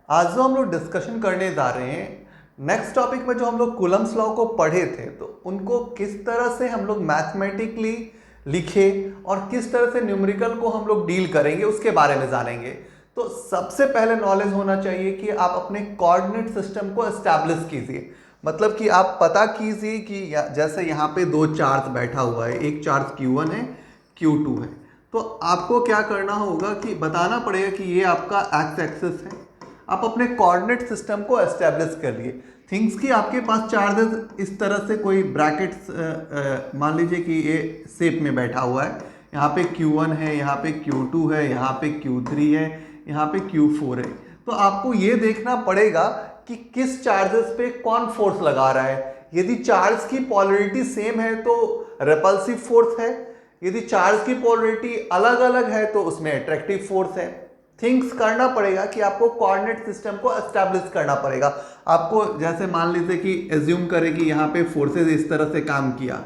आज जो हम लोग डिस्कशन करने जा रहे हैं, नेक्स्ट टॉपिक में जो हम लोग कूलम्स लॉ को पढ़े थे तो उनको किस तरह से हम लोग मैथमेटिकली लिखे और किस तरह से न्यूमेरिकल को हम लोग डील करेंगे उसके बारे में जानेंगे। तो सबसे पहले नॉलेज होना चाहिए कि आप अपने कोऑर्डिनेट सिस्टम को एस्टैब्लिश कीजिए। मतलब कि आप पता कीजिए कि जैसे यहाँ पे दो चार्ज बैठा हुआ है, एक चार्ज Q1 है, Q2 है। तो आपको क्या करना होगा कि बताना पड़ेगा कि ये आपका एक्स एक्सिस है। आप अपने कोऑर्डिनेट सिस्टम को एस्टेब्लिश कर लिए। थिंग्स कि आपके पास चार्जेस इस तरह से कोई ब्रैकेट्स मान लीजिए कि ये शेप में बैठा हुआ है। यहाँ पे Q1 है, यहाँ पे Q2 है, यहाँ पे Q3 है, यहाँ पे Q4 है। तो आपको ये देखना पड़ेगा कि किस चार्जेस पे कौन फोर्स लगा रहा है। यदि चार्ज की पोलरिटी सेम है तो रिपल्सिव फोर्स है, यदि चार्ज की पोलरिटी अलग अलग है तो उसमें अट्रैक्टिव फोर्स है। थिंक्स करना पड़ेगा कि आपको कोऑर्डिनेट सिस्टम को एस्टैब्लिश करना पड़ेगा। आपको जैसे मान लीजिए कि एज्यूम करें कि यहाँ पे फोर्सेस इस तरह से काम किया,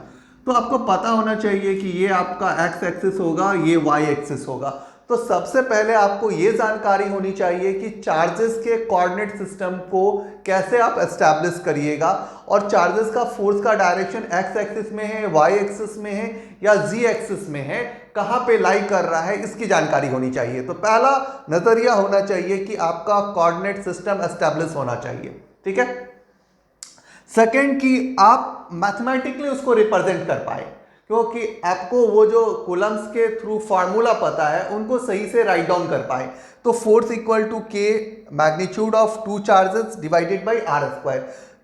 तो आपको पता होना चाहिए कि ये आपका एक्स एक्सिस होगा, ये वाई एक्सिस होगा। तो सबसे पहले आपको ये जानकारी होनी चाहिए कि चार्जेस के कोऑर्डिनेट सिस्टम को कैसे आप एस्टैब्लिश करिएगा और चार्जेस का फोर्स का डायरेक्शन एक्स एक्सिस में है, वाई एक्सिस में है या जी एक्सिस में है, कहां पे लाई कर रहा है, इसकी जानकारी होनी चाहिए। तो पहला नजरिया होना चाहिए कि आपका कोऑर्डिनेट सिस्टम एस्टैब्लिश होना चाहिए। ठीक है। सेकंड कि आप मैथमेटिकली उसको रिप्रेजेंट कर पाए, क्योंकि आपको वो जो कूलम्स के थ्रू फार्मूला पता है उनको सही से राइट डाउन कर पाए। तो force equal to K magnitude of two charges divided by R square,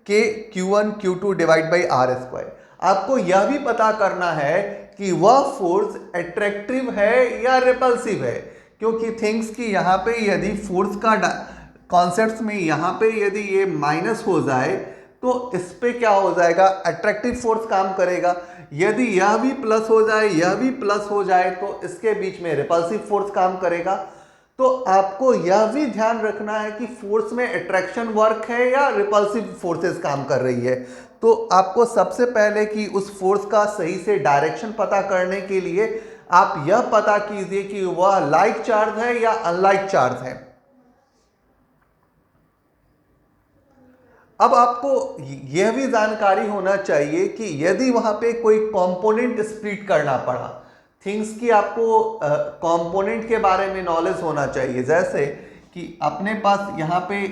K Q1 Q2 divide by R square. आपको यह भी पता करना है कि वह फोर्स अट्रैक्टिव है या रिपल्सिव है, क्योंकि थिंग्स की यहाँ पे यदि फोर्स का कॉन्सेप्ट्स में यहाँ पे यदि ये माइनस हो जाए तो इस पे क्या हो जाएगा, अट्रैक्टिव फोर्स काम करेगा। यदि यह भी प्लस हो जाए, यह भी प्लस हो जाए तो इसके बीच में रिपल्सिव फोर्स काम करेगा। तो आपको यह भी ध्यान रखना है कि फोर्स में अट्रैक्शन वर्क है या रिपल्सिव फोर्सेस काम कर रही है। तो आपको सबसे पहले कि उस फोर्स का सही से डायरेक्शन पता करने के लिए आप यह पता कीजिए कि वह लाइक चार्ज है या अनलाइक चार्ज है। अब आपको यह भी जानकारी होना चाहिए कि यदि वहां पे कोई कंपोनेंट स्प्लिट करना पड़ा, थिंग्स की आपको कंपोनेंट के बारे में नॉलेज होना चाहिए। जैसे कि अपने पास यहाँ पे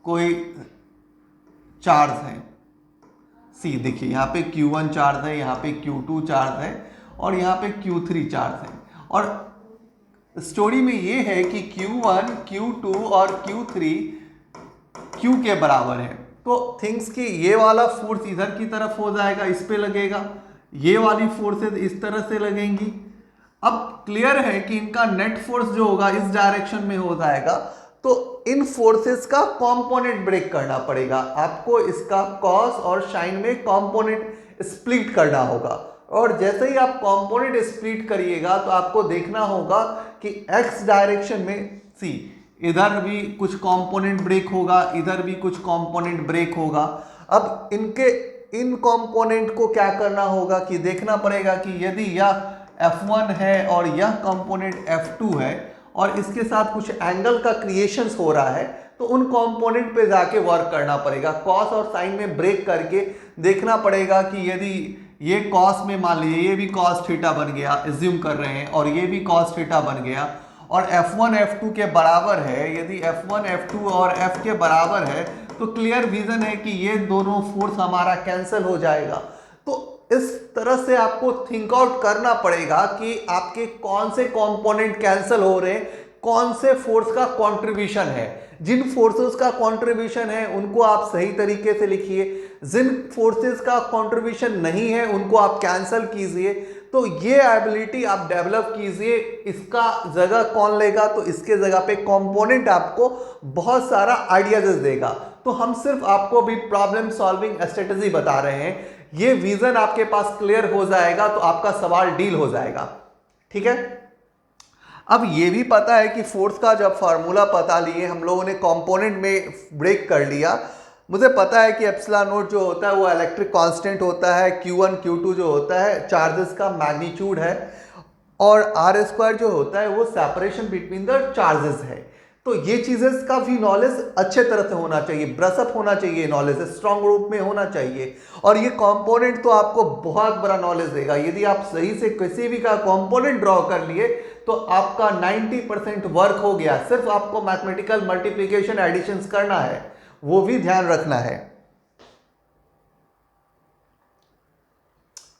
कोई चार्ज है सी, देखिए यहाँ पे Q1 चार्ज है, यहाँ पे Q2 चार्ज है और यहाँ पे Q3 चार्ज है। और स्टोरी में ये है कि Q1 Q2 और Q3 Q के बराबर है। तो थिंग्स की ये वाला फोर्स इधर की तरफ हो जाएगा, इस पे लगेगा, ये वाली फोर्सेस इस तरह से लगेंगी। अब क्लियर है कि इनका नेट फोर्स जो होगा इस डायरेक्शन में हो जाएगा। तो इन फोर्सेस का कंपोनेंट ब्रेक करना पड़ेगा। आपको इसका कॉस और साइन में कंपोनेंट स्प्लिट करना होगा। और जैसे ही आप कंपोनेंट स्प्लिट करिएगा तो आपको देखना होगा कि एक्स डायरेक्शन में सी इधर भी कुछ कंपोनेंट ब्रेक होगा, इधर भी कुछ कंपोनेंट ब्रेक होगा। अब इन कंपोनेंट को क्या करना होगा कि देखना पड़ेगा कि यदि यह F1 है और यह कंपोनेंट F2 है और इसके साथ कुछ एंगल का क्रिएशन हो रहा है तो उन कंपोनेंट पे जाके वर्क करना पड़ेगा। कॉस और साइन में ब्रेक करके देखना पड़ेगा कि यदि ये कॉस में मान लीजिए ये भी कॉस थीटा बन गया, एज्यूम कर रहे हैं, और ये भी कॉस थीटा बन गया और F1 F2 के बराबर है। यदि F1 F2 और F के बराबर है तो क्लियर विजन है कि ये दोनों फोर्स हमारा कैंसिल हो जाएगा। तो इस तरह से आपको थिंक आउट करना पड़ेगा कि आपके कौन से कंपोनेंट कैंसिल हो रहे हैं, कौन से फोर्स का कंट्रीब्यूशन है। जिन फोर्सेस का कंट्रीब्यूशन है उनको आप सही तरीके से लिखिए, जिन फोर्सेस का कंट्रीब्यूशन नहीं है उनको आप कैंसिल कीजिए। तो ये एबिलिटी आप डेवलप कीजिए। इसका जगह कौन लेगा, तो इसके जगह पे कंपोनेंट आपको बहुत सारा आइडियाज देगा। तो हम सिर्फ आपको भी प्रॉब्लम सॉल्विंग स्ट्रेटजी बता रहे हैं। ये विजन आपके पास क्लियर हो जाएगा तो आपका सवाल डील हो जाएगा। ठीक है। अब ये भी पता है कि फोर्स का जब फार्मूला पता लिए, हम लोगों ने कंपोनेंट में ब्रेक कर लिया। मुझे पता है कि एप्सिलॉन नोट जो होता है वो इलेक्ट्रिक कांस्टेंट होता है, Q1 Q2 जो होता है चार्जेस का मैग्नीट्यूड है, और R स्क्वायर जो होता है वो सेपरेशन बिटवीन द चार्जेस है। तो ये चीजें का भी नॉलेज अच्छे तरह से होना चाहिए, ब्रशअप होना चाहिए, नॉलेज स्ट्रांग रूप में होना चाहिए। और ये कंपोनेंट तो आपको बहुत बड़ा नॉलेज देगा। यदि आप सही से किसी भी का कंपोनेंट ड्रॉ कर लिए तो आपका 90% वर्क हो गया। सिर्फ आपको मैथमेटिकल मल्टीप्लिकेशन एडिशंस करना है, वो भी ध्यान रखना है।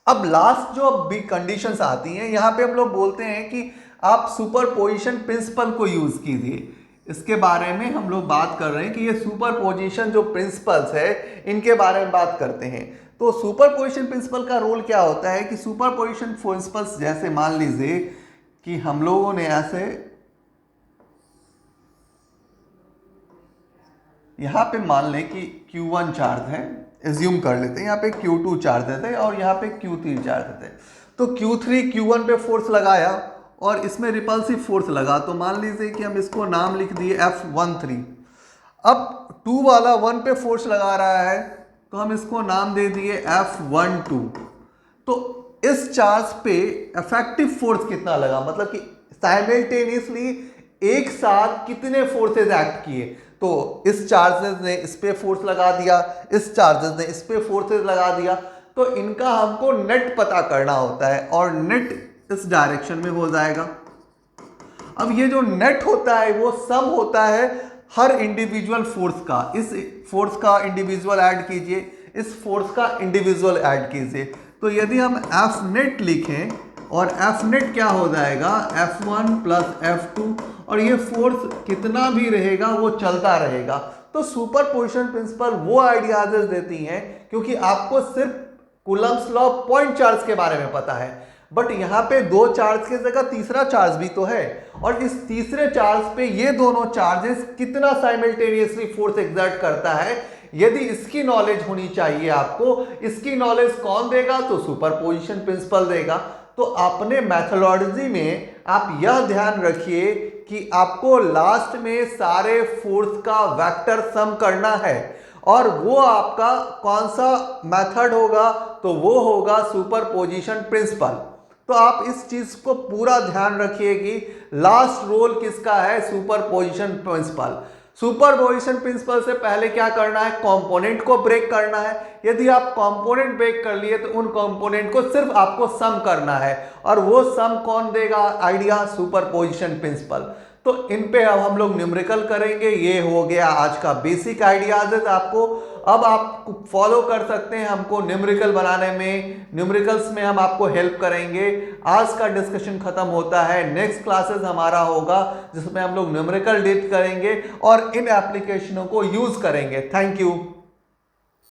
अब लास्ट जो अब बिग कंडीशंस आती हैं, यहां पे हम लोग बोलते हैं कि आप सुपरपोजिशन प्रिंसिपल को यूज कीजिए। इसके बारे में हम लोग बात कर रहे हैं कि ये सुपरपोजिशन जो प्रिंसिपल्स है इनके बारे में बात करते हैं। तो सुपरपोजिशन प्रिंसिपल का रोल क्या होता है कि सुपरपोजिशन प्रिंसिपल्स, जैसे मान लीजिए कि हम लोगों ने ऐसे यहां पे मान लें कि Q1 चार्ज है, एज्यूम कर लेते हैं यहाँ पे Q2 चार्ज देते और यहाँ पे Q3 चार्ज देते। तो Q3 Q1 पे फोर्स लगाया और इसमें रिपल्सिव फोर्स लगा, तो मान लीजिए कि हम इसको नाम लिख दिए F13। अब 2 वाला 1 पे फोर्स लगा रहा है तो हम इसको नाम दे दिए F12। तो इस चार्ज पे इफेक्टिव फोर्स कितना लगा, मतलब कि साइमल्टेनियसली एक साथ कितने फोर्सेस एक्ट किए। तो इस चार्जेस ने इस पे फोर्स लगा दिया, इस चार्जेस ने इस पे फोर्सेस लगा दिया, तो इनका हमको नेट पता करना होता है और नेट इस डायरेक्शन में हो जाएगा। अब ये जो नेट होता है वो सम होता है हर इंडिविजुअल फोर्स का। इस फोर्स का इंडिविजुअल ऐड कीजिए, इस फोर्स का इंडिविजुअल ऐड कीजिए। तो यदि हम एफ नेट लिखें और एफ नेट क्या हो जाएगा, F1 प्लस F2, और ये फोर्स कितना भी रहेगा वो चलता रहेगा। तो सुपरपोजिशन प्रिंसिपल वो आइडियाज देती हैं क्योंकि आपको सिर्फ कूलम्स लॉ पॉइंट चार्ज के बारे में पता है, बट यहाँ पे 2 चार्ज की जगह तीसरा चार्ज भी तो है, और इस तीसरे चार्ज पे ये दोनों चार्जेस कितना साइमल्टेनियसली फोर्स एक्सर्ट करता है, यदि इसकी नॉलेज होनी चाहिए आपको। इसकी नॉलेज कौन देगा, तो सुपरपोजिशन प्रिंसिपल देगा। तो अपने मैथोलॉजी में आप यह ध्यान रखिए कि आपको लास्ट में सारे फोर्स का वेक्टर सम करना है, और वो आपका कौन सा मेथड होगा, तो वो होगा सुपरपोजिशन प्रिंसिपल। तो आप इस चीज को पूरा ध्यान रखिए कि लास्ट रोल किसका है, सुपरपोजिशन प्रिंसिपल। सुपरपोजिशन प्रिंसिपल से पहले क्या करना है, कंपोनेंट को ब्रेक करना है। यदि आप कंपोनेंट ब्रेक कर लिए तो उन कंपोनेंट को सिर्फ आपको सम करना है, और वो सम कौन देगा आइडिया, सुपरपोजिशन प्रिंसिपल। तो इन पे अब हम लोग न्यूमेरिकल करेंगे। ये हो गया आज का बेसिक आइडियाज आपको। अब आप फॉलो कर सकते हैं हमको न्यूमेरिकल बनाने में, न्यूमेरिकल्स में हम आपको हेल्प करेंगे। आज का डिस्कशन खत्म होता है, नेक्स्ट क्लासेस हमारा होगा जिसमें हम लोग न्यूमेरिकल डील करेंगे और इन एप्लीकेशनों को यूज करेंगे। Thank you.